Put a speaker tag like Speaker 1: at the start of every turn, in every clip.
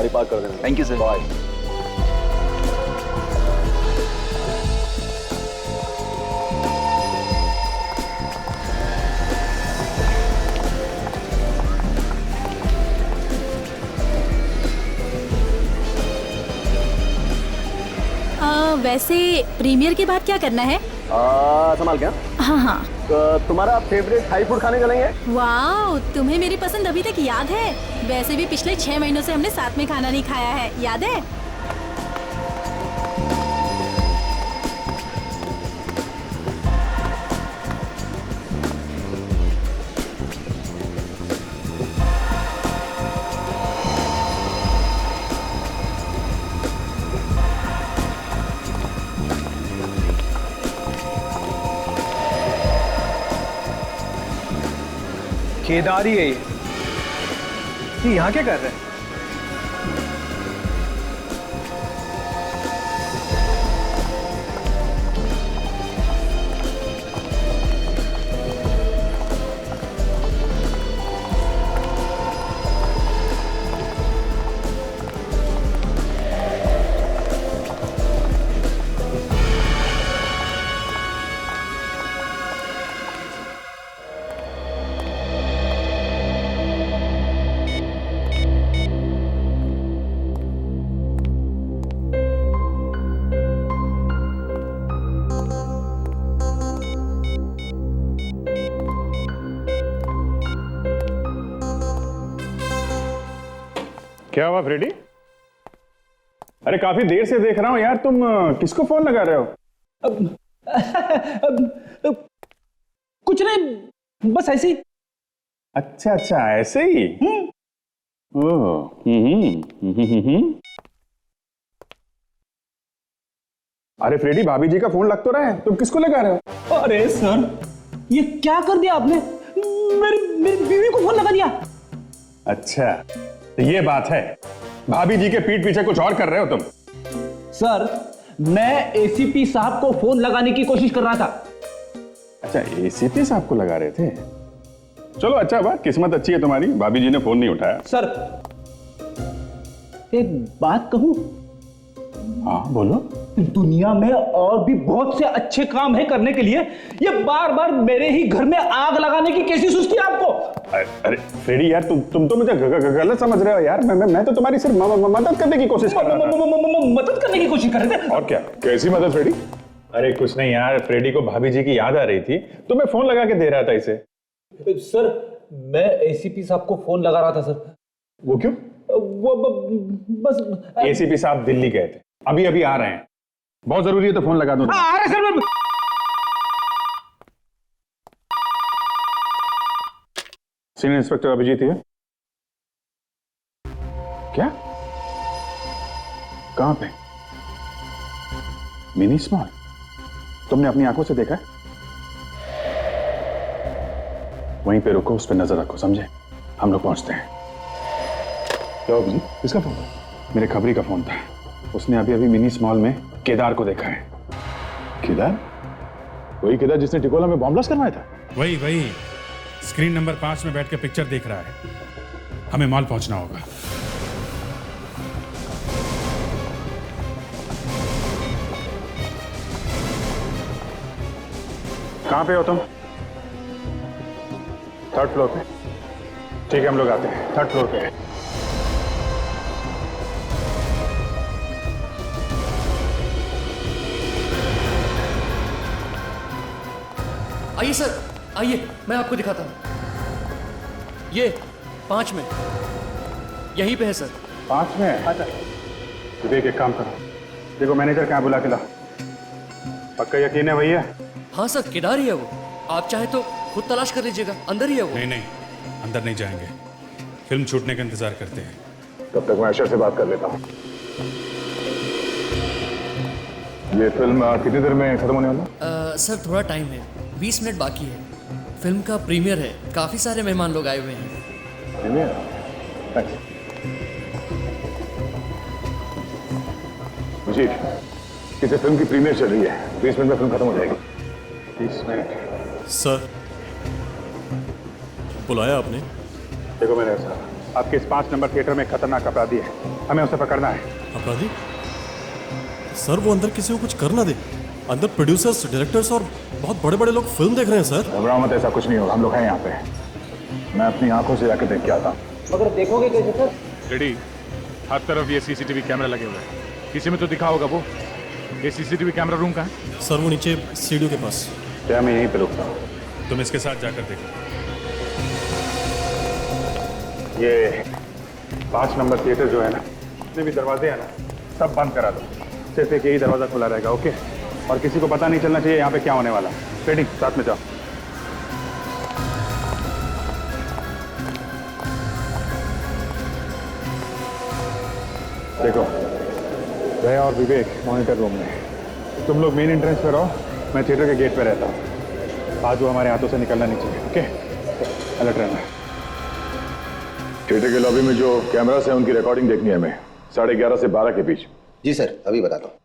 Speaker 1: गाड़ी पार्क कर देना।
Speaker 2: Thank you sir.
Speaker 1: बाय।
Speaker 3: वैसे प्रीमियर के बाद क्या करना है?
Speaker 1: संभाल क्या?
Speaker 3: हाँ हाँ।
Speaker 1: तुम्हारा फेवरेट थाई फूड खाने चलेंगे?
Speaker 3: वाह, तुम्हें मेरी पसंद अभी तक याद है? वैसे भी पिछले 6 महीनों से हमने साथ में खाना नहीं खाया है, याद है?
Speaker 4: केदारी है ये यहाँ क्या कर रहे हैं?
Speaker 5: क्या हुआ फ्रेडी? अरे काफी देर से देख रहा हूं यार, तुम किसको फोन लगा रहे हो?
Speaker 6: कुछ नहीं, बस ऐसे ही।
Speaker 5: अच्छा अच्छा, ऐसे ही। ओह, अरे फ्रेडी, भाभी जी का फोन लग तो रहा है, तुम किसको लगा रहे हो?
Speaker 6: अरे सर, ये क्या कर दिया आपने? मेरी बीवी को फोन लगा दिया।
Speaker 5: अच्छा, तो ये बात है, भाभी जी के पीठ पीछे कुछ और कर रहे हो तुम?
Speaker 6: सर, मैं एसीपी साहब को फोन लगाने की कोशिश कर रहा था।
Speaker 5: अच्छा, एसीपी साहब को लगा रहे थे? चलो अच्छा हुआ, किस्मत अच्छी है तुम्हारी, भाभी जी ने फोन नहीं उठाया।
Speaker 6: सर, एक बात कहूं?
Speaker 5: हाँ बोलो।
Speaker 6: दुनिया में और भी बहुत से अच्छे काम है करने के लिए, ये बार बार मेरे ही घर में आग लगाने की कैसी सुस्ती है आपको?
Speaker 5: अरे फ्रेडी यार, तुम तो मुझे गलत समझ रहे हो यार। मैं तो तुम्हारी सिर्फ मदद करने की कोशिश कर रहा था।
Speaker 6: मदद करने की कोशिश कर रहे थे?
Speaker 5: और क्या? कैसी मदद फ्रेडी? अरे कुछ नहीं यार, फ्रेडी को भाभी जी की याद आ रही थी तो मैं फोन लगा के दे रहा था इसे।
Speaker 6: सर, मैं एसीपी साहब को फोन लगा रहा था सर।
Speaker 5: वो क्यों?
Speaker 6: वो बस
Speaker 5: एसीपी साहब दिल्ली गए थे, अभी अभी आ रहे हैं, बहुत जरूरी है तो फोन लगा दो।
Speaker 6: आ रहे सर।
Speaker 5: सीनियर इंस्पेक्टर अभिजीत है। क्या? कहां पे? Mini small? तुमने अपनी आंखों से देखा है? वहीं पे रुको, उस पर नजर रखो, समझे? हम लोग पहुंचते हैं। क्या अभिजीत, किसका फोन था? मेरे खबरी का फोन था, उसने अभी अभी मिनी स्मॉल में केदार को देखा है। केदार? वही केदार जिसने टिकोला में बॉम्ब ब्लास्ट करवाया था?
Speaker 7: वही स्क्रीन नंबर 5 में बैठ के पिक्चर देख रहा है। हमें मॉल पहुंचना होगा।
Speaker 5: कहां पे हो तुम? 3rd फ्लोर पे? ठीक है, हम लोग आते हैं, 3rd फ्लोर पे।
Speaker 8: आइए सर, आइए, मैं आपको दिखाता हूँ। ये 5 में, यहीं पे है सर।
Speaker 5: 5 में? अच्छा। विवेक, एक काम करो, देखो मैनेजर कहाँ, बुला के लाओ। पक्का यकीन है भैया?
Speaker 8: हाँ सर, केदार ही है वो। आप चाहे तो खुद तलाश कर लीजिएगा, अंदर ही है वो।
Speaker 7: नहीं, अंदर नहीं जाएंगे, फिल्म छूटने का इंतजार करते हैं।
Speaker 5: तब तक मैं अशर से बात कर लेता हूँ। ये फिल्म कितनी देर में खत्म होने वाला?
Speaker 8: सर थोड़ा टाइम है, 20 मिनट बाकी है। फिल्म का प्रीमियर है, काफी सारे मेहमान लोग आए हुए हैं।
Speaker 5: प्रीमियर? जी, किसी फिल्म की प्रीमियर चल रही है, 20 मिनट में फिल्म खत्म हो जाएगी। 20 मिनट?
Speaker 9: सर, बुलाया आपने?
Speaker 5: देखो मैंने ऐसा आपके इस 5 नंबर थिएटर में एक खतरनाक अपराधी है, हमें उसे पकड़ना है।
Speaker 2: अपराधी? सर वो अंदर किसी को कुछ कर ना दे। अंदर प्रोड्यूसर्स, डायरेक्टर्स और बहुत बड़े बड़े लोग फिल्म देख रहे हैं सर।
Speaker 5: घबराओ मत, ऐसा कुछ नहीं होगा, हम लोग हैं यहाँ पे। मैं अपनी आंखों से जाकर देख के आता हूँ।
Speaker 6: मगर देखोगे कैसे सर?
Speaker 5: रेडी, हर तरफ ये सीसीटीवी कैमरा लगे हुए हैं, किसी में तो दिखा होगा वो। ये सीसीटीवी कैमरा रूम कहाँ है?
Speaker 2: सर वो नीचे सीढ़ियों के पास।
Speaker 5: क्या मैं यहीं पे रुकता हूँ?
Speaker 7: तुम इसके साथ जाकर देखो।
Speaker 5: ये 5 नंबर थिएटर जो है ना, जितने भी दरवाजे हैं ना, सब बंद करा दो। सिर्फ एक यही दरवाजा खुला रहेगा, ओके? और किसी को पता नहीं चलना चाहिए यहाँ पे क्या होने वाला। रेडी, साथ में जाओ। देखो, जया और विवेक मॉनिटर रूम में। तुम लोग मेन एंट्रेंस पे रहो, मैं थिएटर के गेट पे रहता हूँ। आज वो हमारे हाथों से निकलना नहीं चाहिए, ओके? अलर्ट रहना। थिएटर के लॉबी में जो कैमरास हैं उनकी रिकॉर्डिंग देखनी है हमें, 11:30 से 12 के बीच।
Speaker 9: जी सर, अभी बताता हूँ।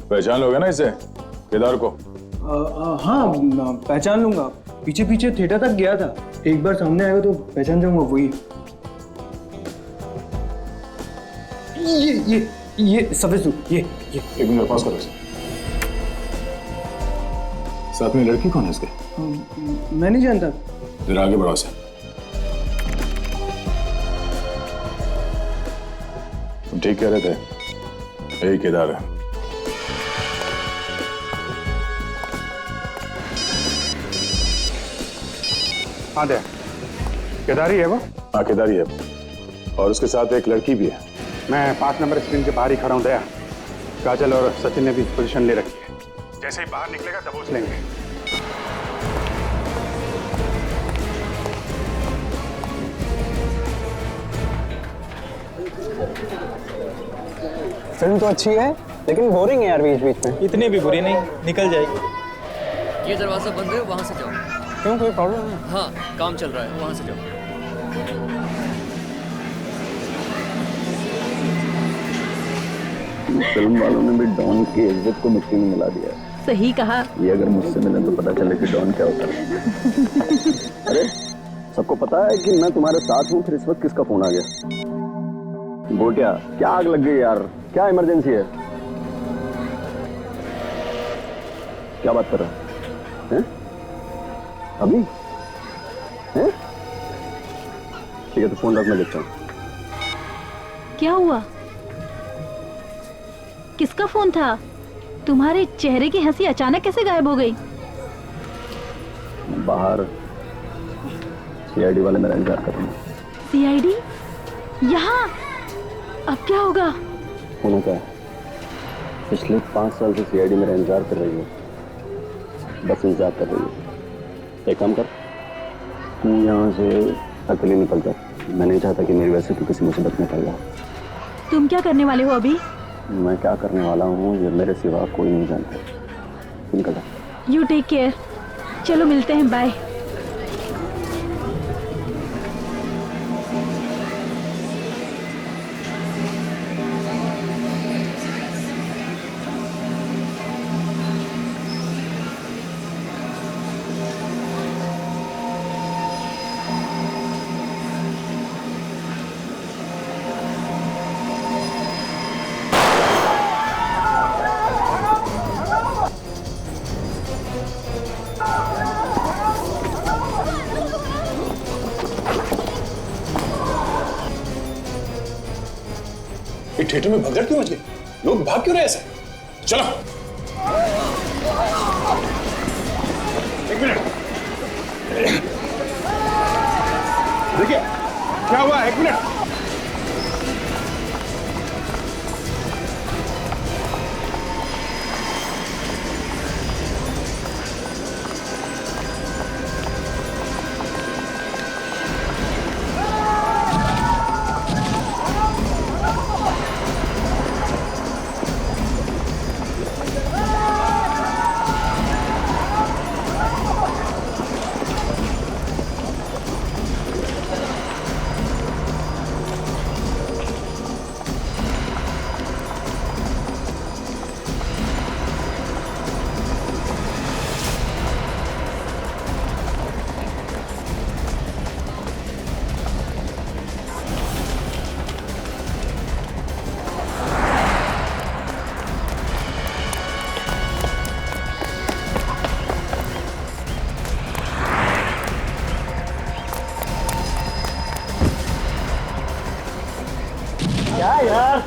Speaker 5: पहचान लोगे ना इसे, केदार को?
Speaker 4: हाँ पहचान लूंगा, पीछे पीछे थिएटर तक गया था। एक बार सामने आएगा तो पहचान जाऊंगा, वही। ये सफेद सूट, ये
Speaker 5: एक मिनट पास करो इसे। साथ में लड़की कौन है इसके?
Speaker 4: मैं नहीं जानता।
Speaker 5: जरा आगे बढ़ाओ से। तुम ठीक कह रहे थे, यही केदार है। हाँ दे, केदारी है वो? हाँ केदारी है, और उसके साथ एक लड़की भी है। मैं 5 नंबर स्क्रीन के बाहर ही खड़ा हूँ दया। काजल और सचिन ने भी पोजीशन ले रखी है, जैसे ही बाहर निकलेगा दबोच लेंगे।
Speaker 1: फिल्म तो अच्छी है, लेकिन बोरिंग है यार बीच बीच में।
Speaker 4: इतनी भी बुरी नहीं, निकल जाएगी।
Speaker 8: ये दरवाजा बंद है, वहाँ से जाओ।
Speaker 1: क्यों, कोई प्रॉब्लम है?
Speaker 8: हाँ, काम चल रहा है, वहाँ से जाओ।
Speaker 1: फिल्म वालों ने भी डॉन की इज्जत को मिट्टी में मिला दिया है।
Speaker 3: सही कहा।
Speaker 1: ये अगर मुझसे मिले तो पता चले कि डॉन क्या होता है। अरे सबको पता है कि मैं तुम्हारे साथ हूँ, फिर इस वक्त किसका फोन आ गया? गोटिया, क्या आग लग गई यार? क्या इमरजेंसी है? क्या बात कर रहा है? अभी हैं? ठीक है, तो फोन रख, मैं देखता हूँ।
Speaker 3: क्या हुआ? किसका फोन था? तुम्हारे चेहरे की हंसी अचानक कैसे गायब हो गई?
Speaker 1: बाहर सीआईडी वाले मेरा इंतजार कर रहे हैं।
Speaker 3: सीआईडी? यहाँ? अब क्या होगा?
Speaker 1: होना क्या है? पिछले 5 साल से सीआईडी मेरा इंतजार कर रही है, बस इंतजार कर रही है। एक काम कर, तू यहाँ से अकेले निकल जा। मैं नहीं चाहता कि मेरी वजह से तू किसी मुसीबत में पड़ जाए।
Speaker 3: तुम क्या करने वाले हो अभी?
Speaker 1: मैं क्या करने वाला हूँ ये मेरे सिवा कोई नहीं जानता। निकल जा।
Speaker 3: You take care. चलो मिलते हैं, बाय।
Speaker 5: थिएटर में भगदड़ क्यों मच गई? लोग भाग क्यों रहे ऐसे? चलो, एक मिनट, देखिए क्या हुआ, एक मिनट।
Speaker 6: क्या यार?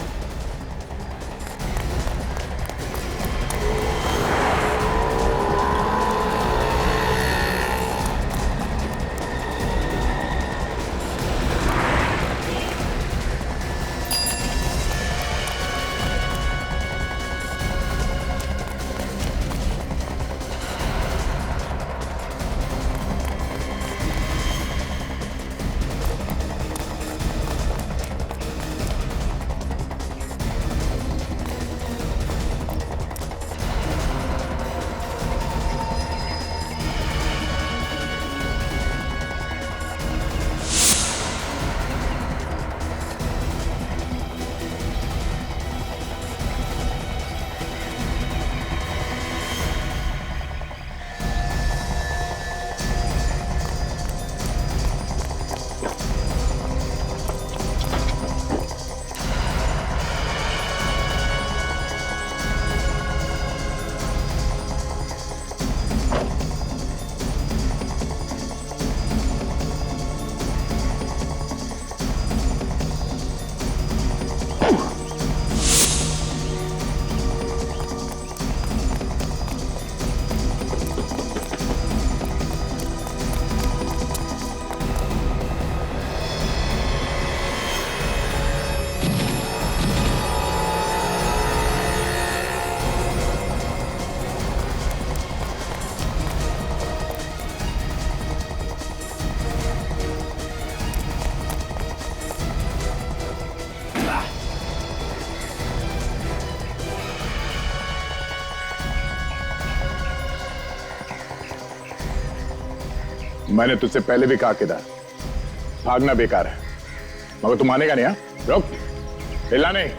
Speaker 5: मैंने तुझसे पहले भी कहा केदार, भागना बेकार है, मगर तू मानेगा नहीं। हाँ, रुक, हिलना नहीं,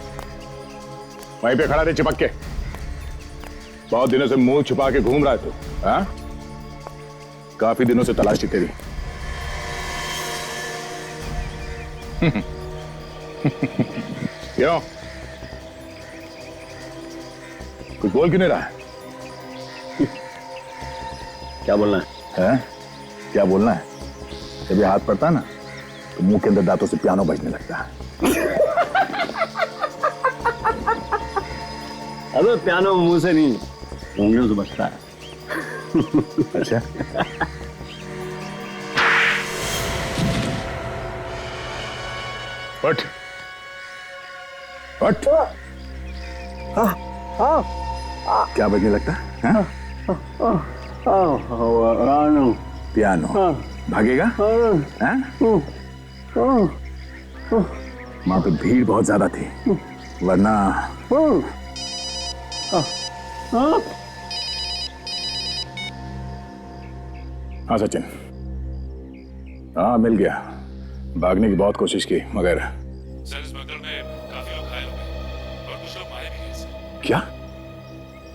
Speaker 5: वहीं पे खड़ा रहे चिपक के। बहुत दिनों से मुंह छुपा के घूम रहा है तू। हाँ, काफी दिनों से तलाश थी तेरी। क्यों, कुछ बोल क्यों नहीं रहा है?
Speaker 1: क्या बोलना
Speaker 5: है? क्या बोलना है? जब ये हाथ पड़ता है ना तो मुंह के अंदर दांतों से पियानो बजने लगता है।
Speaker 1: अबे पियानो मुंह से नहीं, उंगलियों से बजता है।
Speaker 5: अच्छा, उठ उठ। क्या बजने लगता है? पियानो। भागेगा? वहां पे भीड़ बहुत ज्यादा थी, वरना हाँ सचिन, हाँ मिल गया। भागने की बहुत कोशिश की मगर
Speaker 7: सर इस बगल में काफी लोग घायल हो गए और कुछ लोग मारे भी गए।
Speaker 5: क्या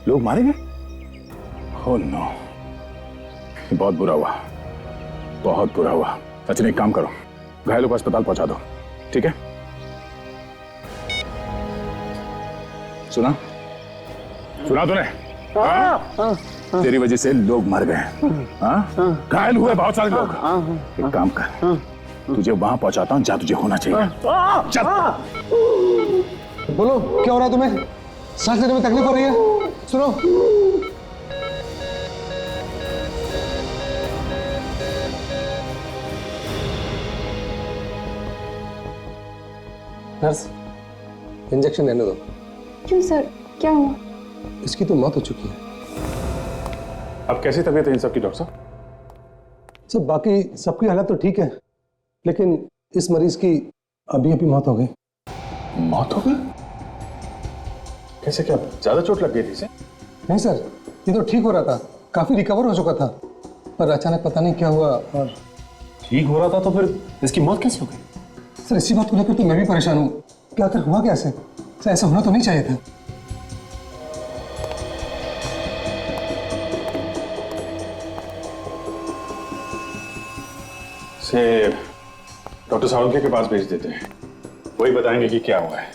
Speaker 5: लोग मारे गए? ओह नो, बहुत बुरा हुआ, बहुत बुरा हुआ। सचिन एक काम करो, घायलों को अस्पताल पहुंचा दो, ठीक है? सुना सुना तूने? तेरी वजह से लोग मर गए, घायल हुए बहुत सारे लोग। एक काम कर, तुझे वहां पहुंचाता हूं जहां तुझे होना चाहिए। चल।
Speaker 9: बोलो क्या हो रहा है तुम्हें? सांस लेने में तकलीफ हो रही है? सुनो, नर्स इंजेक्शन लेने दो।
Speaker 10: क्यों सर, क्या हुआ?
Speaker 9: इसकी तो मौत हो चुकी है।
Speaker 5: अब कैसी तबीयत है इन सबकी डॉक्टर साहब?
Speaker 9: सब बाकी सबकी हालत तो ठीक है, लेकिन इस मरीज की अभी अभी मौत हो गई।
Speaker 5: मौत हो गई? कैसे, क्या ज्यादा चोट लग गई थी इसे?
Speaker 9: नहीं सर, ये तो ठीक हो रहा था, काफी रिकवर हो चुका था, पर अचानक पता नहीं क्या हुआ और
Speaker 2: ठीक हो रहा था तो फिर इसकी मौत कैसे हो गई?
Speaker 9: सर इसी बात को लेकर तो मैं भी परेशान हूँ कि आखिर हुआ कैसे? सर ऐसा होना तो नहीं चाहिए था।
Speaker 5: से डॉक्टर सावंके के पास भेज देते हैं, वही बताएंगे कि क्या हुआ है।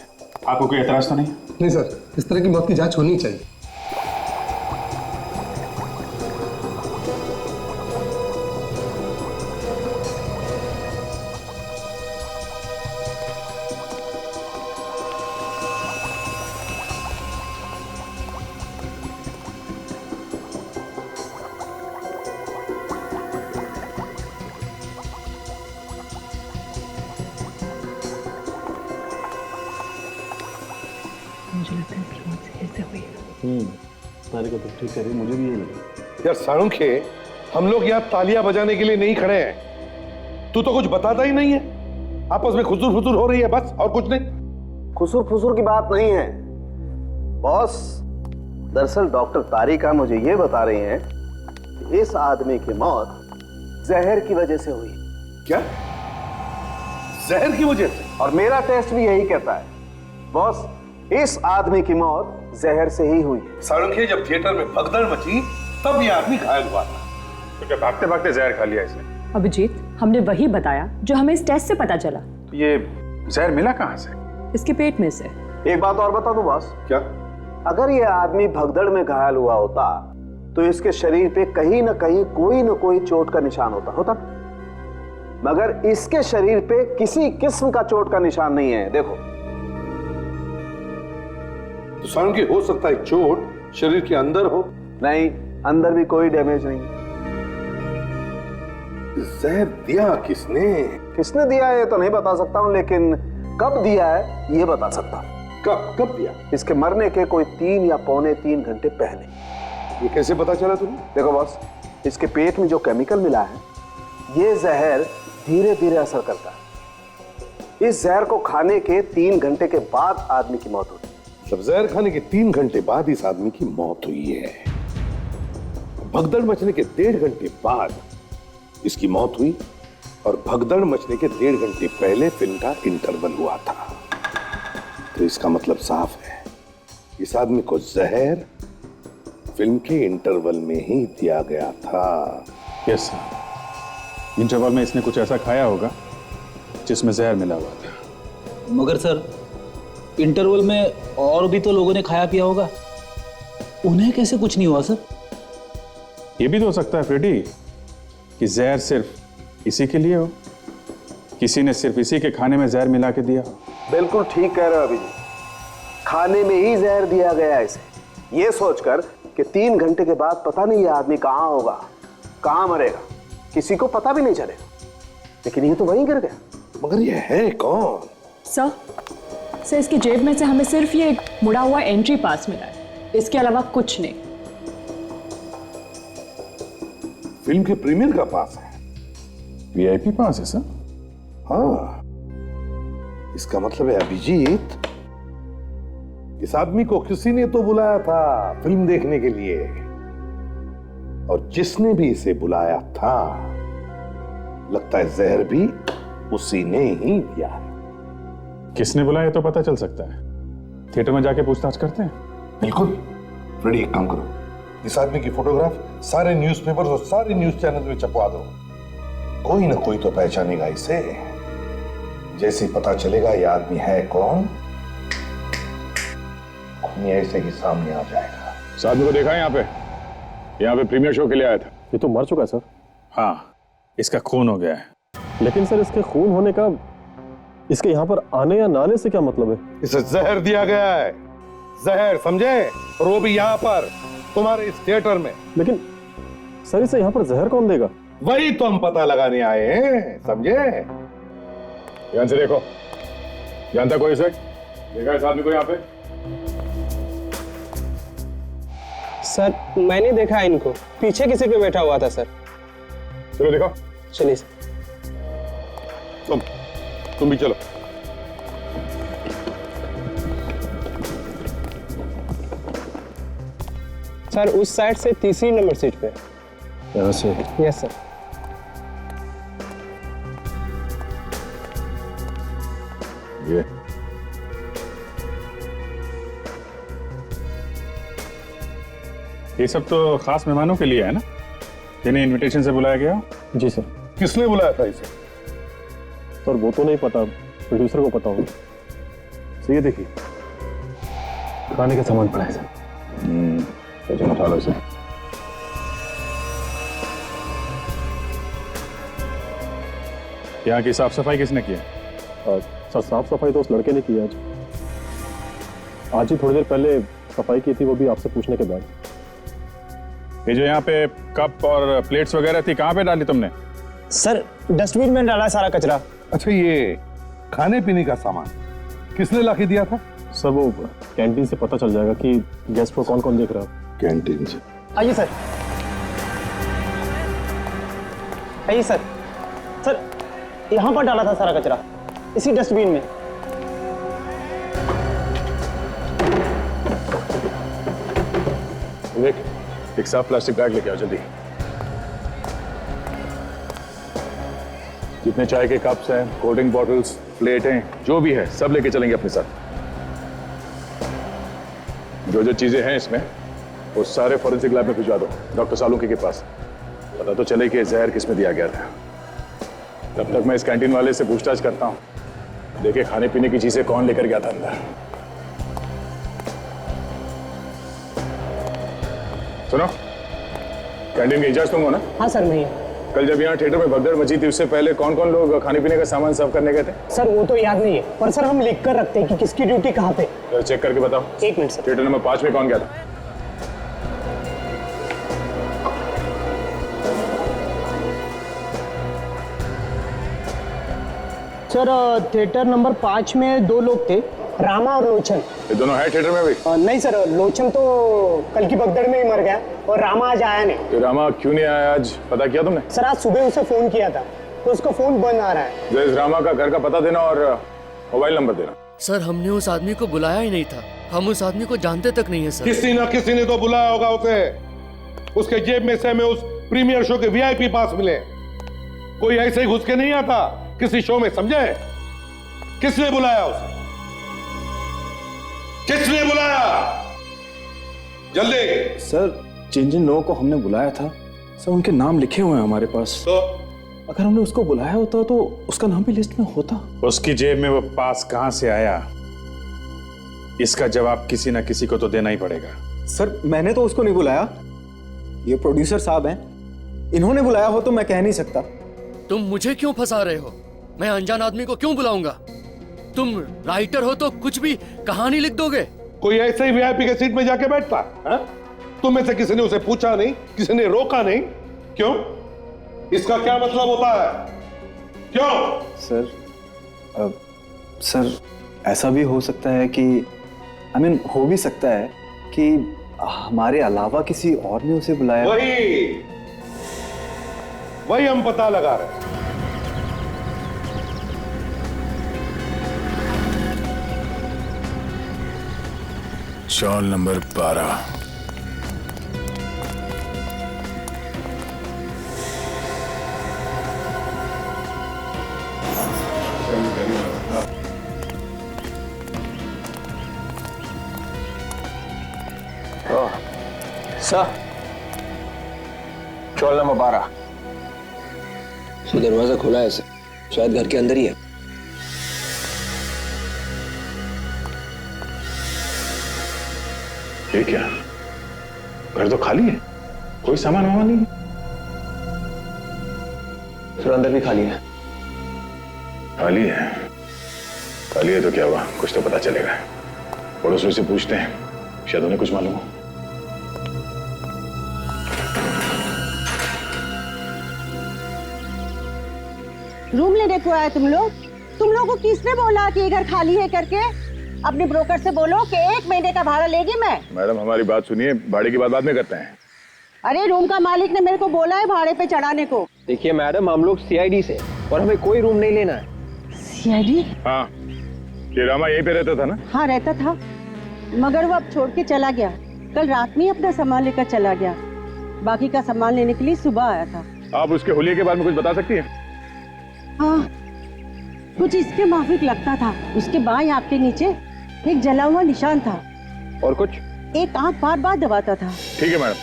Speaker 5: आपको कोई एतराज तो नहीं?
Speaker 9: नहीं सर, इस तरह की मौत की जांच होनी चाहिए।
Speaker 1: तारिका तो ठीक कह रही, मुझे भी यही लगा।
Speaker 11: यार साळुंखे, हम लोग यहाँ तालियां बजाने के लिए नहीं खड़े हैं। तू तो कुछ बताता ही नहीं है, आपस में खुसुर फुसुर हो रही है बस, और कुछ नहीं।
Speaker 1: खुसुर फुसुर की बात नहीं है बॉस। दरअसल डॉक्टर तारिका मुझे ये बता रही हैं कि इस आदमी की मौत जहर की वजह से हुई।
Speaker 11: क्या? जहर की वजह से?
Speaker 1: और मेरा टेस्ट भी यही कहता है बॉस, इस आदमी की मौत जहर से ही हुई।
Speaker 11: साळुंखे, जब थिएटर में भगदड़ मची तब ये आदमी घायल हुआ था।
Speaker 5: तो क्या भागते भागते जहर खा लिया इसने?
Speaker 10: अभिजीत, हमने वही बताया जो हमें इस टेस्ट से पता चला।
Speaker 5: तो ये जहर मिला कहाँ से?
Speaker 10: इसके पेट में से।
Speaker 1: एक बात और बता दूं बॉस।
Speaker 11: क्या?
Speaker 1: अगर ये आदमी भगदड़ में घायल हुआ होता तो इसके शरीर पे कहीं ना कहीं कोई ना कोई चोट का निशान होता। मगर इसके शरीर पे किसी किस्म का चोट का निशान नहीं है। देखो
Speaker 11: तो साळुंखे, हो सकता है चोट शरीर के अंदर हो।
Speaker 1: नहीं, अंदर भी कोई डैमेज नहीं।
Speaker 11: जहर दिया किसने?
Speaker 1: किसने दिया है ये तो नहीं बता सकता हूं, लेकिन कब दिया है ये बता सकता हूं।
Speaker 11: कब दिया?
Speaker 1: इसके मरने के कोई 3 या पौने 3 घंटे पहले।
Speaker 11: ये कैसे पता चला तुम्हें?
Speaker 1: देखो बॉस, इसके पेट में जो केमिकल मिला है ये जहर धीरे धीरे असर करता है। इस जहर को खाने के 3 घंटे के बाद आदमी की मौत होती है।
Speaker 11: जब जहर खाने के 3 घंटे बाद इस आदमी की मौत हुई है, भगदड़ मचने के 1.5 घंटे बाद इसकी मौत हुई, और भगदड़ मचने के 1.5 घंटे पहले फिल्म का इंटरवल हुआ था। तो इसका मतलब साफ है, इस आदमी को जहर फिल्म के इंटरवल में ही दिया गया था।
Speaker 5: यस सर, इंटरवल में इसने कुछ ऐसा खाया होगा जिसमें जहर मिला हुआ था।
Speaker 6: मगर सर, इंटरवल में और भी तो लोगों ने खाया पिया होगा, उन्हें कैसे कुछ नहीं हुआ सर?
Speaker 5: ये भी तो हो सकता है फ्रेडी कि जहर सिर्फ इसी के लिए हो, किसी ने सिर्फ इसी के खाने में जहर मिला के दिया।
Speaker 1: बिल्कुल ठीक कह रहे हो अभिजीत, खाने में ही जहर दिया गया इसे, ये सोचकर कि 3 घंटे के बाद पता नहीं ये आदमी कहां होगा, कहां मरेगा, किसी को पता भी नहीं चलेगा। लेकिन ये तो वहीं गिर गया।
Speaker 11: मगर ये है कौन?
Speaker 10: सर, इसकी जेब में से हमें सिर्फ ये मुड़ा हुआ एंट्री पास मिला है, इसके अलावा कुछ नहीं।
Speaker 11: फिल्म के प्रीमियर का पास है।
Speaker 5: वीआईपी पास है सर?
Speaker 11: हाँ, इसका मतलब है अभिजीत, इस आदमी को किसी ने तो बुलाया था फिल्म देखने के लिए, और जिसने भी इसे बुलाया था लगता है जहर भी उसी ने ही दिया है।
Speaker 5: किसने बुलाया तो पता चल सकता है, थिएटर में जाके पूछताछ करते हैं।
Speaker 11: बिल्कुल। फ्रेडी, एक काम करो, इस आदमी की फोटोग्राफ सारे न्यूज़पेपर्स और सारे न्यूज चैनल में छपवा दो, कोई ना कोई तो पहचानेगा इसे। जैसे ही पता चलेगा ये आदमी है कौन, खूनी ऐसे ही सामने आ जाएगा।
Speaker 5: इस आदमी को देखा है यहाँ पे प्रीमियर शो के लिए आया था।
Speaker 2: ये तो मर चुका है सर।
Speaker 5: हाँ, इसका खून हो गया है।
Speaker 2: लेकिन सर, इसके खून होने का इसके यहाँ पर आने या ना आने से क्या मतलब है?
Speaker 11: इसे जहर दिया गया है, जहर, समझे? और वो भी यहाँ पर तुम्हारे इस थिएटर में।
Speaker 2: लेकिन सर, इसे यहाँ पर जहर कौन देगा?
Speaker 11: वही तो हम पता लगाने आए हैं, समझे?
Speaker 5: ध्यान से देखो, जानता कोई इसे? देखा इस आदमी को यहाँ पे?
Speaker 4: सर, मैंने देखा इनको, पीछे किसी पे बैठा हुआ था सर।
Speaker 5: चलो देखो।
Speaker 4: चलिए सर।
Speaker 11: तुम भी चलो।
Speaker 4: सर, उस साइड से 3री नंबर सीट पे।
Speaker 2: यहाँ से?
Speaker 4: Yes sir.
Speaker 5: ये सब तो खास मेहमानों के लिए है ना, जिन्हें इनविटेशन से बुलाया गया?
Speaker 2: जी सर।
Speaker 11: किसने बुलाया था इसे?
Speaker 2: सर, वो तो नहीं पता, प्रोड्यूसर को पता होगा। तो ये देखिए, खाने का सामान पड़ा है सर।
Speaker 5: तो चलो उठा लो इसे। यहाँ की साफ सफाई किसने की है?
Speaker 2: सर, साफ सफाई तो उस लड़के ने की है आज ही थोड़ी देर पहले सफाई की थी, वो भी आपसे पूछने के बाद।
Speaker 5: ये जो यहाँ पे कप और प्लेट्स वगैरह थी, कहाँ पे डाली तुमने?
Speaker 4: सर, डस्टबिन में डाला सारा कचरा।
Speaker 11: अच्छा, ये खाने पीने का सामान किसने लाके दिया था?
Speaker 2: सर वो कैंटीन से पता चल जाएगा कि गेस्ट को कौन कौन देख रहा है।
Speaker 11: कैंटीन से?
Speaker 4: आइए सर, आइए सर। सर यहाँ पर डाला था सारा कचरा, इसी डस्टबिन में।
Speaker 5: विवेक, एक साफ प्लास्टिक बैग लेके आओ जल्दी। जितने चाय के कप्स हैं, कोल्ड ड्रिंक बॉटल्स, प्लेटें, जो भी है सब लेके चलेंगे अपने साथ। जो जो चीजें हैं इसमें वो सारे फॉरेंसिक लैब में भिजवा दो, डॉक्टर सालुंकी के पास। पता तो चले कि जहर किसमें दिया गया था। तब तक मैं इस कैंटीन वाले से पूछताछ करता हूँ, देखे खाने पीने की चीजें कौन लेकर गया था अंदर। सुनो, कैंटीन का इंचार्ज तुम हो ना?
Speaker 4: हाँ सर, मैं।
Speaker 5: कल जब यहाँ थिएटर में भगदड़ मची थी उससे पहले कौन कौन लोग खाने पीने का सामान सर्व करने गए थे?
Speaker 4: सर वो तो याद नहीं है, पर सर हम लिख कर रखते हैं कि किसकी ड्यूटी कहाँ पे।
Speaker 5: तो चेक करके बताओ।
Speaker 4: एक मिनट सर।
Speaker 5: थिएटर नंबर 5 में कौन गया था?
Speaker 4: सर थिएटर नंबर 5 में 2 लोग थे, रामा और लोचन।
Speaker 5: ये दोनों है थिएटर में भी?
Speaker 4: नहीं सर, लोचन तो कल की भगदड़ में ही मर गया और रामा आज आया नहीं।
Speaker 5: तो रामा क्यों नहीं आया आज, पता किया तुमने?
Speaker 4: सर आज सुबह उसे फोन किया था तो उसका फोन बंद आ रहा है।
Speaker 5: जो इस रामा का घर का पता देना और मोबाइल नंबर देना।
Speaker 8: सर हमने उस आदमी को बुलाया ही नहीं था, हम उस आदमी को जानते तक नहीं है सर।
Speaker 11: किसी ना किसी ने तो बुलाया होगा उसे। उसके जेब में से हमें उस प्रीमियर शो के वीआईपी पास मिले। कोई ऐसे ही घुस के नहीं आता किसी शो में, समझे? किसने बुलाया उसे? किसने बुलाया? जल्दी।
Speaker 6: सर जिन जिन लोगों को हमने बुलाया था सर उनके नाम लिखे हुए हैं हमारे पास।
Speaker 11: तो
Speaker 6: अगर हमने उसको बुलाया होता तो उसका नाम भी लिस्ट में होता।
Speaker 5: उसकी जेब में वो पास कहां से आया, इसका जवाब किसी ना किसी को तो देना ही पड़ेगा।
Speaker 4: सर मैंने तो उसको नहीं बुलाया, ये प्रोड्यूसर साहब हैं, इन्होंने बुलाया हो तो मैं कह नहीं सकता।
Speaker 8: तुम मुझे क्यों फंसा रहे हो? मैं अनजान आदमी को क्यों बुलाऊंगा? तुम राइटर हो तो कुछ भी कहानी लिख दोगे।
Speaker 11: कोई ऐसे ही वीआईपी के सीट में जाके बैठता है? तुम में से किसी ने उसे पूछा नहीं, किसी ने रोका नहीं, क्यों? इसका क्या मतलब होता है? क्यों?
Speaker 6: सर ऐसा भी हो सकता है कि हो भी सकता है कि हमारे अलावा किसी और ने उसे बुलाया।
Speaker 11: वही हम पता लगा रहे हैं।
Speaker 5: चौल नंबर 12।
Speaker 1: सर, चौल नंबर 12। सर दरवाजा खुला है सर, शायद घर के अंदर ही है।
Speaker 5: ये क्या, घर तो खाली है, कोई सामान वामान नहीं है।
Speaker 1: सर अंदर भी खाली है।
Speaker 5: खाली है? खाली है तो क्या हुआ, कुछ तो पता चलेगा। पड़ोसियों से पूछते हैं, शायद उन्हें कुछ मालूम हो।
Speaker 12: रूम लेने को आए तुम लोग? तुम लोगों को किसने बोला कि ये घर खाली है करके? अपने ब्रोकर से बोलो कि 1 महीने का भाड़ा लेगी मैं।
Speaker 5: मैडम हमारी बात सुनिए, भाड़े की बात बाद में करते हैं।
Speaker 12: अरे रूम का मालिक ने मेरे को बोला है भाड़े पे चढ़ाने को।
Speaker 1: देखिए मैडम, हम लोग सीआईडी से और हमें कोई रूम नहीं लेना है।
Speaker 12: सीआईडी?
Speaker 5: हाँ, ये रामा यहीं पे रहता था ना?
Speaker 12: हाँ रहता था, मगर वो अब छोड़ के चला गया। कल रात में अपना सामान लेकर चला गया, बाकी का सामान लेने के लिए सुबह आया था।
Speaker 5: आप उसके हुलिये के बारे में कुछ बता सकती हैं?
Speaker 12: हाँ, कुछ इसके माफिक लगता था। उसके बाएं आंख के नीचे एक जला हुआ निशान था।
Speaker 1: और कुछ?
Speaker 12: एक आंख बार बार दबाता था।
Speaker 5: ठीक है मैडम,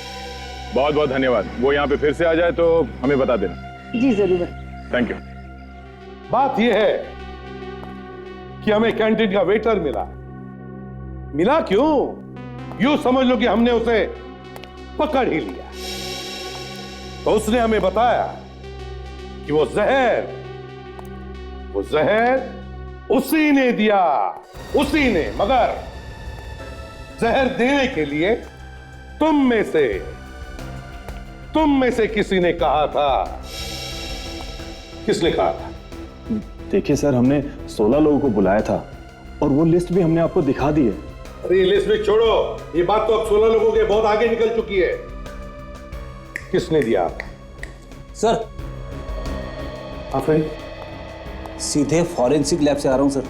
Speaker 5: बहुत बहुत धन्यवाद। वो यहाँ पे फिर से आ जाए तो हमें बता देना।
Speaker 12: जी जरूर।
Speaker 5: Thank you.
Speaker 11: बात यह है कि हमें कैंटीन का वेटर मिला। मिला क्यों? यूं समझ लो कि हमने उसे पकड़ ही लिया। तो उसने हमें बताया कि वो जहर उसी ने दिया, उसी ने। मगर जहर देने के लिए तुम में से किसी ने कहा था। किसने कहा था?
Speaker 6: देखिए सर, हमने 16 लोगों को बुलाया था
Speaker 4: और वो लिस्ट भी हमने आपको दिखा दी है।
Speaker 11: अरे ये लिस्ट में छोड़ो, ये बात तो अब 16 लोगों के बहुत आगे निकल चुकी है। किसने दिया?
Speaker 6: सर
Speaker 11: हाँ फिर
Speaker 6: सीधे फॉरेंसिक लैब से आ रहा हूं सर।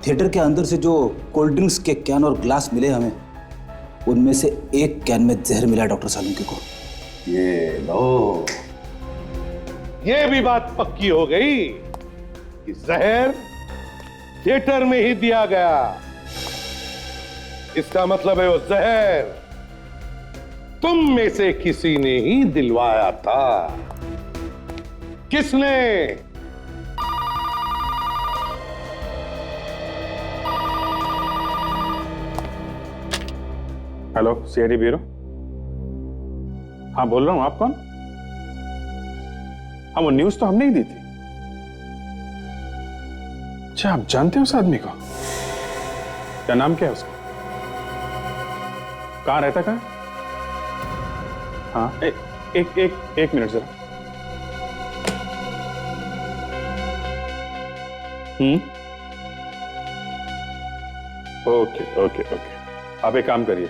Speaker 6: थिएटर के अंदर से जो कोल्ड ड्रिंक्स के कैन और ग्लास मिले हमें, उनमें से एक कैन में जहर मिला डॉक्टर सालुंके को।
Speaker 11: ये लो, ये भी बात पक्की हो गई कि जहर थिएटर में ही दिया गया। इसका मतलब है वो जहर तुम में से किसी ने ही दिलवाया था। किसने?
Speaker 5: Hello, CID bureau. हाँ बोल रहा हूं, आप कौन? हाँ वो न्यूज तो हमने ही दी थी। अच्छा, आप जानते हो उस आदमी को? क्या नाम क्या है उसका? कहां रहता? कहां? हाँ एक मिनट जरा। ओके, आप एक काम करिए,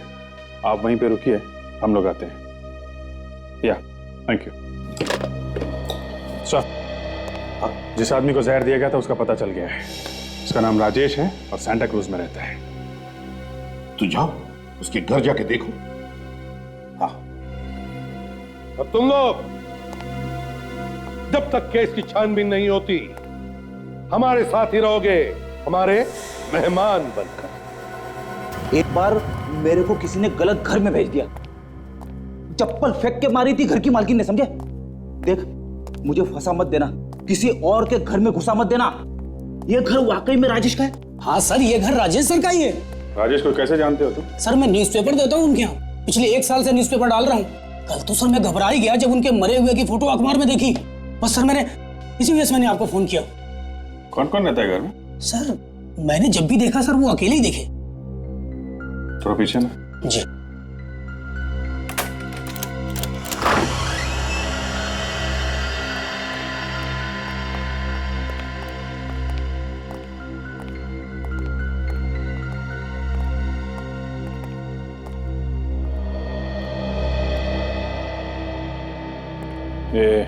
Speaker 5: आप वहीं पे रुकिए, हम लोग आते हैं। या थैंक यू सर। जिस आदमी को जहर दिया गया था उसका पता चल गया है। उसका नाम राजेश है और सैंटा क्रूज में रहता है।
Speaker 11: तू जाओ उसके घर जाके देखो। हाँ, अब तुम लोग जब तक केस की छानबीन नहीं होती हमारे साथ ही रहोगे, हमारे मेहमान बनकर।
Speaker 6: एक बार मेरे को किसी ने गलत घर में भेज दिया, चप्पल फेंक के मारी थी घर की मालकिन ने, समझे? देख, मुझे फंसा मत देना, किसी और के घर में घुसा मत देना। ये घर वाकई में राजेश का है?
Speaker 13: हाँ सर, ये घर राजेश सर का ही है।
Speaker 5: राजेश को कैसे जानते हो तुम?
Speaker 13: सर मैं न्यूज़पेपर देता हूँ उनके यहाँ, पिछले 1 साल से न्यूज़पेपर डाल रहा हूँ। कल तो सर मैं घबरा ही गया जब उनके मरे हुए की फोटो अखबार में देखी। बस सर मैंने इसी वजह से मैंने आपको फोन किया।
Speaker 5: कौन कौन रहता है घर में?
Speaker 13: सर मैंने जब भी देखा सर वो अकेले ही दिखे।
Speaker 5: थोड़ा पीछे ना।
Speaker 13: जी।
Speaker 5: ये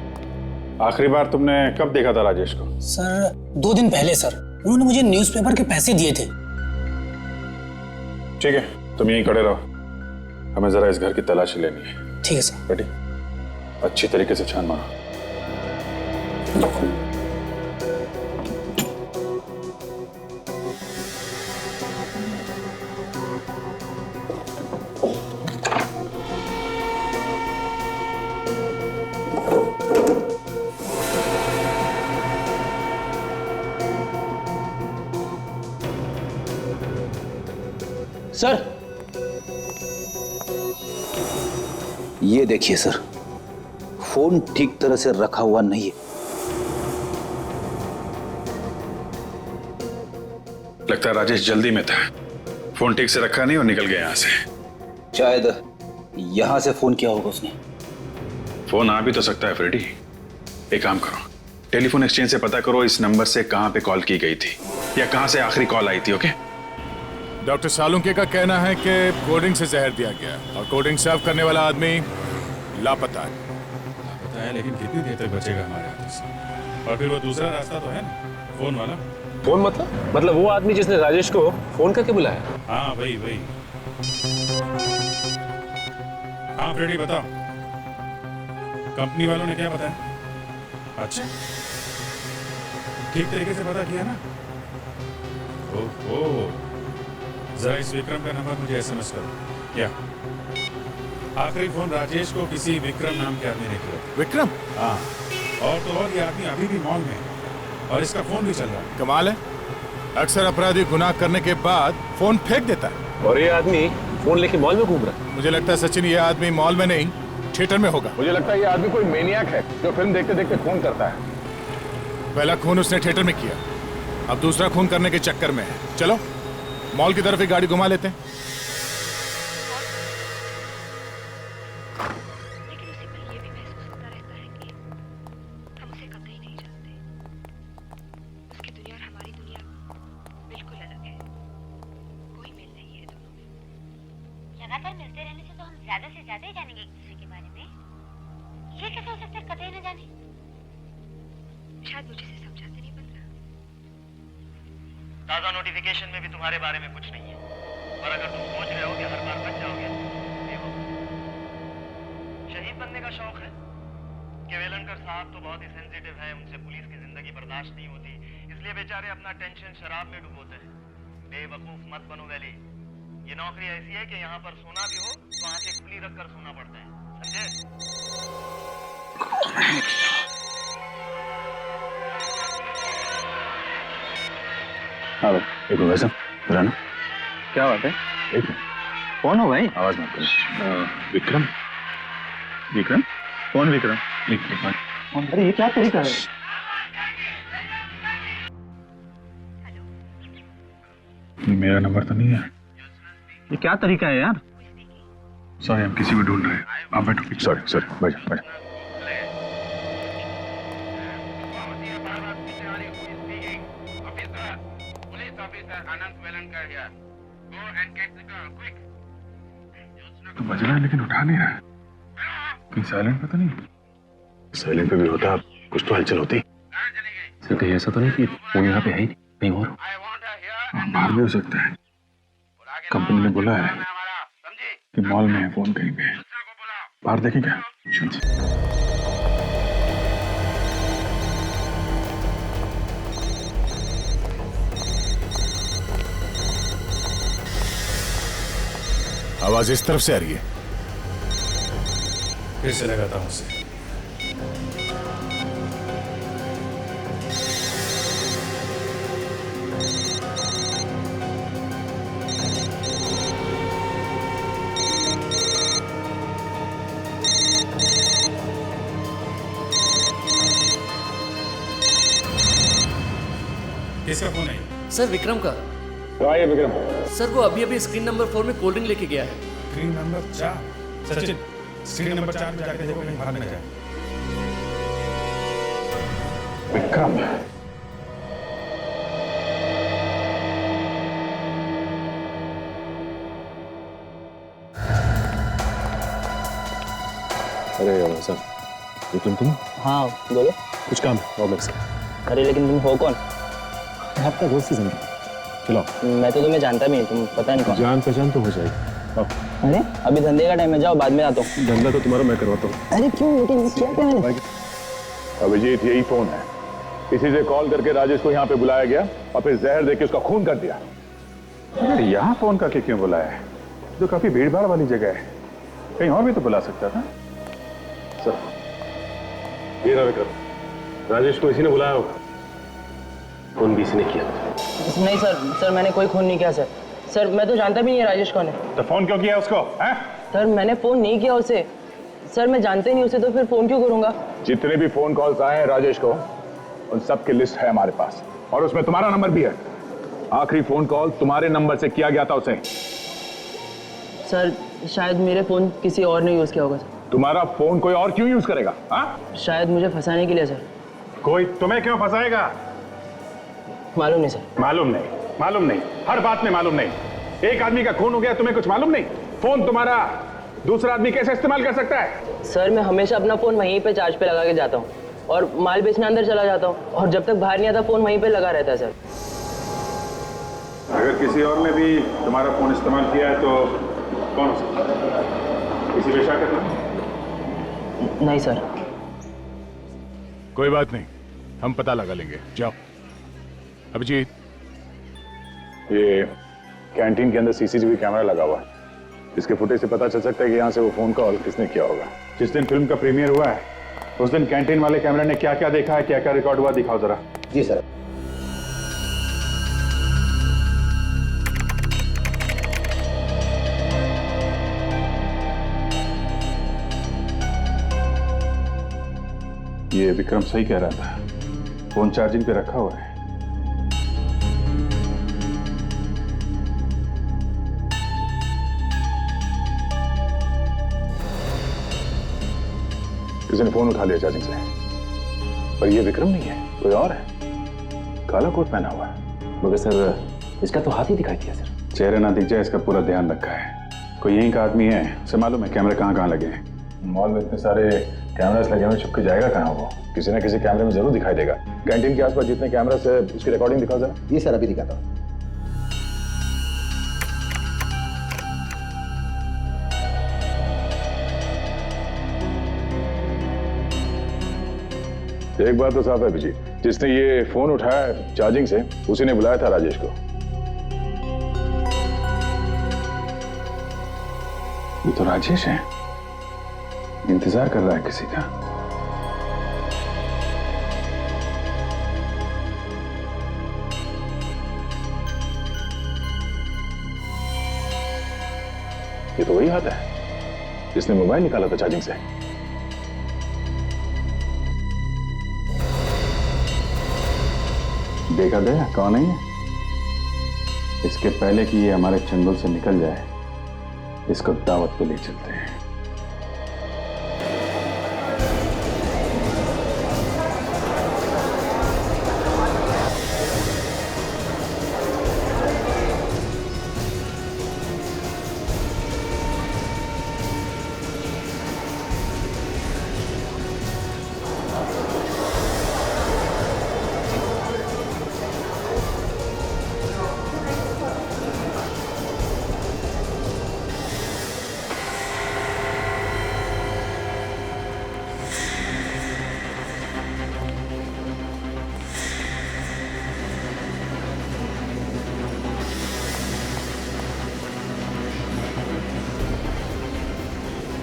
Speaker 5: आखिरी बार तुमने कब देखा था राजेश को?
Speaker 13: सर 2 दिन पहले सर, उन्होंने मुझे न्यूज़पेपर के पैसे दिए थे।
Speaker 5: ठीक है, तुम यहीं खड़े रहो, हमें जरा इस घर की तलाशी लेनी है।
Speaker 13: ठीक है सर।
Speaker 5: रेडी? अच्छी तरीके से छान मारो।
Speaker 6: सर ये देखिए सर, फोन ठीक तरह से रखा हुआ नहीं है।
Speaker 5: लगता है राजेश जल्दी में था, फोन ठीक से रखा नहीं और निकल गया यहां से।
Speaker 6: शायद यहां से फोन किया होगा उसने।
Speaker 5: फोन आ भी तो सकता है फ्रेडी। एक काम करो, टेलीफोन एक्सचेंज से पता करो इस नंबर से कहां पे कॉल की गई थी या कहां से आखिरी कॉल आई थी। ओके?
Speaker 14: डॉक्टर सालुंके का कहना है कि कोल्ड ड्रिंक से जहर दिया गया और कोल्ड ड्रिंक सर्व करने वाला आदमी लापता है।
Speaker 7: लापता है, लेकिन कितनी देर तक बचेगा हमारे हाथों से? और फिर वो दूसरा रास्ता तो है ना, फोन वाला।
Speaker 1: फोन मतलब वो आदमी जिसने राजेश को फोन करके बुलाया?
Speaker 7: हाँ वही। हाँ फ्रेडी बताओ, कंपनी वालों ने क्या बताया? अच्छा, ठीक तरीके से पता किया ना? ओहो, जरा इस विक्रम का नंबर मुझे एसएमएस करो। क्या? आखिरी फोन राजेश को किसी विक्रम नाम के आदमी ने किया।
Speaker 14: विक्रम?
Speaker 7: हाँ, और तो और ये आदमी अभी भी मॉल में है और इसका फोन भी चल रहा है।
Speaker 14: कमाल है, अक्सर अपराधी गुनाह करने के बाद फोन फेंक देता है
Speaker 1: और ये आदमी फोन लेके मॉल में घूम रहा है।
Speaker 14: मुझे लगता है सचिन ये आदमी मॉल में नहीं थिएटर में होगा।
Speaker 5: मुझे लगता है ये आदमी कोई मेनियाक है जो फिल्म देखते देखते खून करता है।
Speaker 14: पहला खून उसने थिएटर में किया, अब दूसरा खून करने के चक्कर में है। चलो मॉल की तरफ ही गाड़ी घुमा लेते हैं।
Speaker 15: उसकी दुनिया और हमारी दुनिया बिल्कुल अलग है। ज्यादा से ज्यादा ही जानेंगे एक दूसरे के बारे में। ये कैसे हो सकता है कतई न जाने? शायद मुझे से समझाते नहीं बन रहा।
Speaker 16: ताजा नोटिफिकेशन में भी तुम्हारे बारे में कुछ नहीं है, और अगर तुम सोच रहे हो कि हर बार बच जाओगे, देखो शहीद बनने का शौक है। केवलकर साहब तो बहुत ही सेंसिटिव है, उनसे पुलिस की जिंदगी बर्दाश्त नहीं होती, इसलिए बेचारे अपना टेंशन शराब में डुबोते हैं। बेवकूफ मत बनो वैली, ये नौकरी ऐसी है कि यहाँ पर सोना भी हो तो आंखें खुली रखकर सोना पड़ता है, समझे?
Speaker 5: हाँ भाई, एक मिनट सर, बुलाना।
Speaker 6: क्या बात है?
Speaker 5: एक मिनट।
Speaker 6: कौन हो भाई?
Speaker 5: आवाज मत करो। विक्रम।
Speaker 6: विक्रम? कौन विक्रम?
Speaker 5: एक मिनट।
Speaker 6: अरे ये क्या तरीका है?
Speaker 5: मेरा नंबर तो नहीं है।
Speaker 6: ये क्या तरीका है यार?
Speaker 5: सॉरी, हम किसी को ढूंढ रहे हैं। आप बैठो। सॉरी सॉरी, बैठो बैठो। तो बज रहा है लेकिन उठा नहीं रहा है। कहीं साइलेंट पे तो नहीं? साइलेंट पे भी होता कुछ तो हलचल होती। सर कहीं ऐसा तो नहीं कि वो यहाँ पे है ही नहीं, कहीं और बाहर भी हो सकता है। कंपनी ने बोला है कि मॉल में है, फोन कहीं पे। बाहर देखें क्या?
Speaker 14: आवाज इस तरफ से आ रही है।
Speaker 7: फिर से लगाता हूं उसे। किसका फोन है?
Speaker 8: सर विक्रम का।
Speaker 5: आइए विक्रम।
Speaker 8: सर वो अभी अभी स्क्रीन नंबर 4 में कोल्ड ड्रिंक लेके गया है।
Speaker 7: Screen number 4? Sachin, screen number 4 में जाके देखो कहीं भाग न जाए।
Speaker 5: विक्रम। अरे सर, विक्रम तुम?
Speaker 6: हाँ बोलो।
Speaker 5: कुछ काम है ऑफिस का।
Speaker 6: अरे लेकिन तुम हो कौन?
Speaker 5: आपका दोस्त ही समझो। चलो।
Speaker 6: मैं तो तुम्हें जानता भी नहीं, तुम पता नहीं कौन।
Speaker 5: जान पहचान तो हो जाएगी।
Speaker 6: अरे अभी धंधे का टाइम है, जाओ बाद में आता हूँ।
Speaker 5: धंधा तो तुम्हारा मैं करवाता हूँ।
Speaker 6: अरे क्यों? लेकिन क्या मैंने?
Speaker 11: अभिजीत यही फोन है। किसी से कॉल करके राजेश को यहाँ पे बुलाया गया और फिर जहर देके उसका खून कर दिया।
Speaker 5: यहाँ फोन करके क्यों बुलाया है? जो काफी भीड़ भाड़ वाली जगह है, कहीं और भी तो बुला सकता था।
Speaker 11: सर ये ना विक्रम, राजेश को इसी ने बुलाया होगा। फोन भी इसी ने किया।
Speaker 6: नहीं सर मैंने कोई खून नहीं किया सर। सर मैं तो जानता भी नहीं है राजेश कौन है।
Speaker 5: तो फोन क्यों किया उसको? हैं?
Speaker 6: सर मैंने फोन नहीं किया उसे। सर मैं जानते नहीं उसे, तो फिर फोन क्यों करूंगा?
Speaker 11: जितने भी फोन कॉल्स आए हैं राजेश को, उन सब की लिस्ट है हमारे पास, और उसमें तुम्हारा नंबर भी है। आखिरी फोन कॉल तुम्हारे नंबर से किया गया था उसे।
Speaker 6: सर शायद मेरे फोन किसी और ने यूज किया होगा सर।
Speaker 11: तुम्हारा फोन कोई और क्यों यूज करेगा? हाँ?
Speaker 6: शायद मुझे फंसाने के लिए सर।
Speaker 5: कोई तुम्हें क्यों फंसाएगा?
Speaker 6: मालूम नहीं सर।
Speaker 5: मालूम नहीं, हर बात में मालूम नहीं। एक आदमी का खून हो गया, तुम्हें कुछ मालूम नहीं? फोन तुम्हारा दूसरा आदमी कैसे इस्तेमाल कर सकता है?
Speaker 6: सर मैं हमेशा अपना फोन वहीं पे चार्ज पे लगा के जाता हूँ और माल बेचने अंदर चला जाता हूँ, और जब तक बाहर नहीं आता फोन वहीं पे लगा रहता है सर।
Speaker 5: अगर किसी और ने भी तुम्हारा फोन इस्तेमाल किया है तो कौन हो सकता है? किसी पे शक करना?
Speaker 6: नहीं सर।
Speaker 14: कोई बात नहीं, हम पता लगा लेंगे। जाओ। अभिजीत,
Speaker 11: ये कैंटीन के अंदर सीसीटीवी कैमरा लगा हुआ है, इसके फुटेज से पता चल सकता है कि यहाँ से वो फोन कॉल किसने किया होगा।
Speaker 5: जिस दिन फिल्म का प्रीमियर हुआ है उस दिन कैंटीन वाले कैमरे ने क्या क्या देखा है, क्या क्या रिकॉर्ड हुआ, दिखाओ जरा।
Speaker 6: जी सर।
Speaker 5: ये विक्रम सही कह रहा था, फोन चार्जिंग पे रखा हुआ है।
Speaker 11: किसी ने फोन उठा लिया चार्जिंग से, पर ये विक्रम नहीं है, कोई और है। काला कोट पहना हुआ है।
Speaker 1: मगर सर इसका तो हाथ ही दिखाई दिया सर।
Speaker 5: चेहरे ना दिख जाए इसका पूरा ध्यान रखा है। कोई यहीं का आदमी है, उसे मालूम है कैमरे कहाँ कहाँ लगे हैं। मॉल में इतने सारे कैमरास लगे हुए, छुप के जाएगा कहाँ वो? किसी ना किसी कैमरे में जरूर दिखाई देगा। कैंटीन के आसपास जितने कैमरास है उसकी रिकॉर्डिंग दिखाओ जरा।
Speaker 11: ये सर अभी दिखाता हूँ।
Speaker 5: एक बात तो साफ है अभिजीत, जिसने ये फोन उठाया चार्जिंग से उसी ने बुलाया था राजेश को। ये तो राजेश है, इंतजार कर रहा है किसी का। ये तो वही हाथ है जिसने मोबाइल निकाला था चार्जिंग से। देखा गया कौन है ये? इसके पहले कि ये हमारे चंगुल से निकल जाए, इसको दावत पे ले चलते हैं।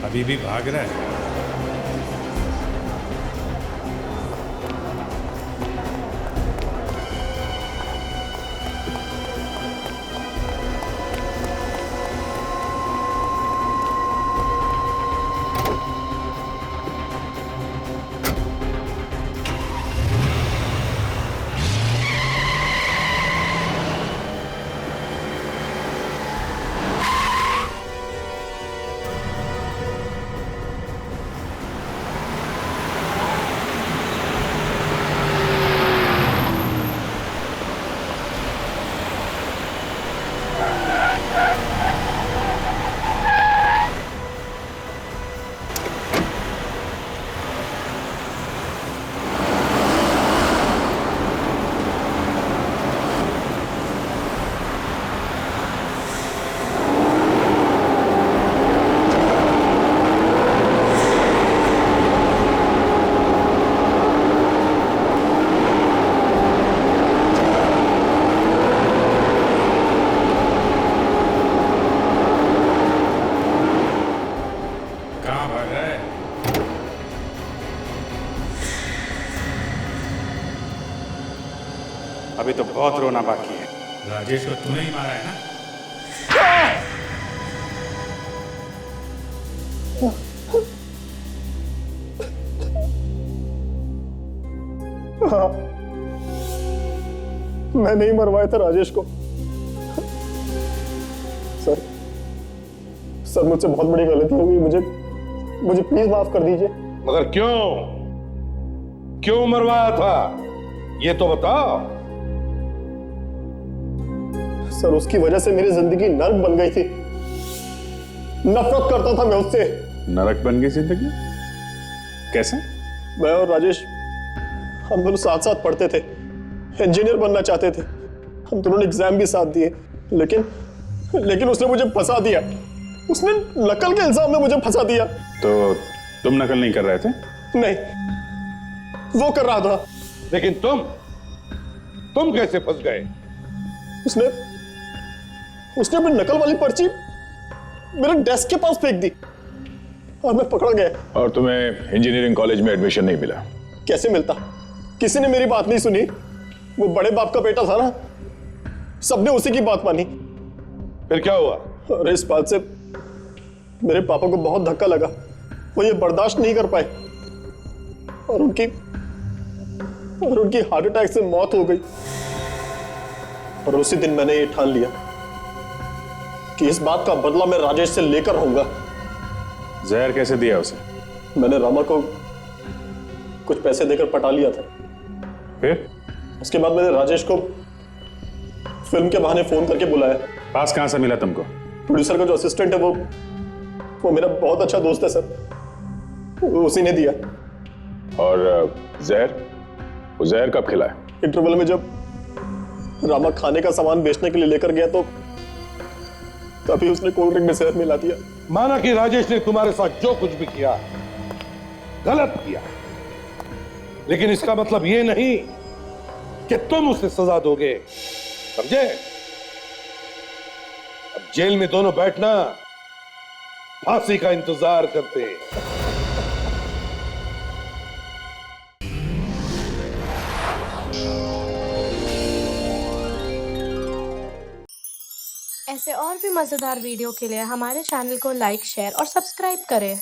Speaker 7: अभी भी भाग रहा है।
Speaker 5: अभी तो बहुत रोना बाकी है।
Speaker 7: राजेश को तूने ही मारा है ना?
Speaker 2: हाँ, मैं नहीं मरवाया था राजेश को। सर मुझसे बहुत बड़ी गलती हो गई, मुझे प्लीज माफ कर दीजिए।
Speaker 11: मगर क्यों मरवाया था ये तो बताओ।
Speaker 2: सर उसकी वजह से मेरी जिंदगी नर्क बन गई थी। नफरत करता था मैं उससे।
Speaker 5: नरक बन गई जिंदगी? कैसे?
Speaker 2: मैं और राजेश हम दोनों साथ साथ पढ़ते थे, इंजीनियर बनना चाहते थे। हम दोनों ने एग्जाम भी साथ दिए, लेकिन उसने मुझे फंसा दिया। उसने नकल के इल्जाम में मुझे फंसा दिया।
Speaker 5: तो तुम नकल नहीं कर रहे थे?
Speaker 2: नहीं, वो कर रहा था।
Speaker 11: लेकिन तुम कैसे फंस गए?
Speaker 2: उसने अपनी नकल वाली पर्ची मेरे डेस्क के पास फेंक दी और मैं पकड़ा गया।
Speaker 5: और तुम्हें इंजीनियरिंग कॉलेज में एडमिशन नहीं मिला?
Speaker 2: कैसे मिलता? किसी ने मेरी बात नहीं सुनी। वो बड़े बाप का बेटा था ना, सबने उसी की बात मानी।
Speaker 11: फिर क्या हुआ?
Speaker 2: अरे इस बात से मेरे पापा को बहुत धक्का लगा। वो ये बर्दाश्त नहीं कर पाए और उनकी हार्ट अटैक से मौत हो गई। और उसी दिन मैंने ये ठान लिया कि इस बात का बदला मैं राजेश से लेकर रहूंगा।
Speaker 5: जहर कैसे दिया उसे?
Speaker 2: मैंने रामा को कुछ पैसे देकर पटा लिया था।
Speaker 5: फिर
Speaker 2: उसके बाद मैंने राजेश को फिल्म के बहाने फोन करके बुलाया।
Speaker 5: पास कहां से मिला तुमको?
Speaker 2: प्रोड्यूसर का जो असिस्टेंट है वो मेरा बहुत अच्छा दोस्त है सर, उसी ने दिया।
Speaker 11: और जहर, वो जहर कब खिलाया?
Speaker 2: इंटरवल में जब रामा खाने का सामान बेचने के लिए लेकर गया तो तभी उसने कोल्ड ड्रिंक में जहर मिला दिया।
Speaker 11: माना कि राजेश ने तुम्हारे साथ जो कुछ भी किया गलत किया, लेकिन इसका मतलब ये नहीं कि तुम उसे सजा दोगे, समझे? अब जेल में दोनों बैठना फांसी का इंतजार करते हैं।
Speaker 17: ऐसे और भी मजेदार वीडियो के लिए हमारे चैनल को लाइक, शेयर और सब्सक्राइब करें।